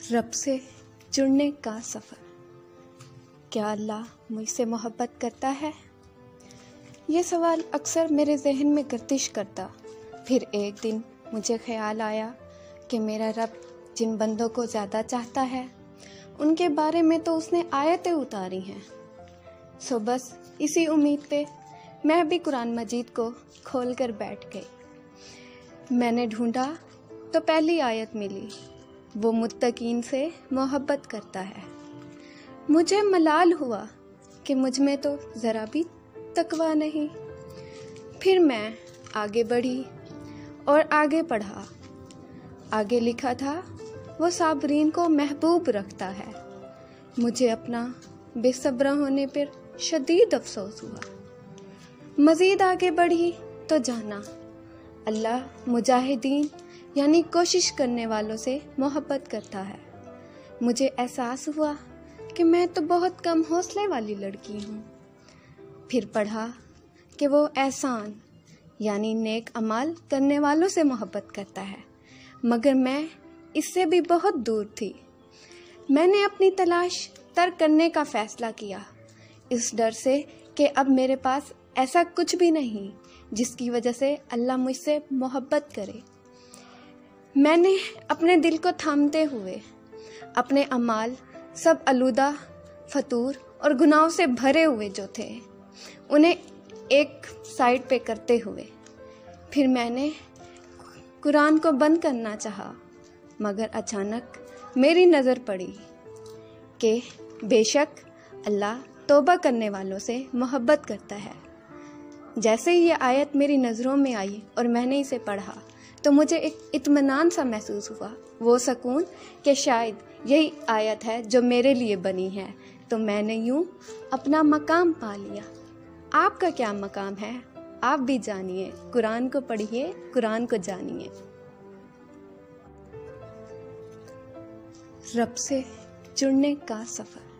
रब से जुड़ने का सफ़र। क्या अल्लाह मुझसे मोहब्बत करता है? ये सवाल अक्सर मेरे जहन में गर्दिश करता। फिर एक दिन मुझे ख्याल आया कि मेरा रब जिन बंदों को ज़्यादा चाहता है उनके बारे में तो उसने आयतें उतारी हैं। सो बस इसी उम्मीद पे मैं भी कुरान मजीद को खोल कर बैठ गई। मैंने ढूंढा तो पहली आयत मिली, वो मुत्तकीन से मोहब्बत करता है। मुझे मलाल हुआ कि मुझ में तो ज़रा भी तकवा नहीं। फिर मैं आगे बढ़ी और आगे पढ़ा। आगे लिखा था, वो साबरीन को महबूब रखता है। मुझे अपना बेसब्र होने पर शदीद अफसोस हुआ। मज़ीद आगे बढ़ी तो जाना अल्लाह मुजाहिदीन यानी कोशिश करने वालों से मोहब्बत करता है। मुझे एहसास हुआ कि मैं तो बहुत कम हौसले वाली लड़की हूँ। फिर पढ़ा कि वो एहसान यानी नेक अमाल करने वालों से मोहब्बत करता है, मगर मैं इससे भी बहुत दूर थी। मैंने अपनी तलाश तर्क करने का फ़ैसला किया, इस डर से कि अब मेरे पास ऐसा कुछ भी नहीं जिसकी वजह से अल्लाह मुझसे मोहब्बत करे। मैंने अपने दिल को थामते हुए अपने अमाल सब आलूदा, फतूर और गुनाहों से भरे हुए जो थे उन्हें एक साइड पे करते हुए फिर मैंने कुरान को बंद करना चाहा, मगर अचानक मेरी नज़र पड़ी कि बेशक अल्लाह तौबा करने वालों से मोहब्बत करता है। जैसे ही ये आयत मेरी नज़रों में आई और मैंने इसे पढ़ा तो मुझे एक इत्मीनान सा महसूस हुआ, वो सुकून कि शायद यही आयत है जो मेरे लिए बनी है। तो मैंने यूं अपना मकाम पा लिया। आपका क्या मकाम है, आप भी जानिए। कुरान को पढ़िए, कुरान को जानिए। रब से जुड़ने का सफ़र।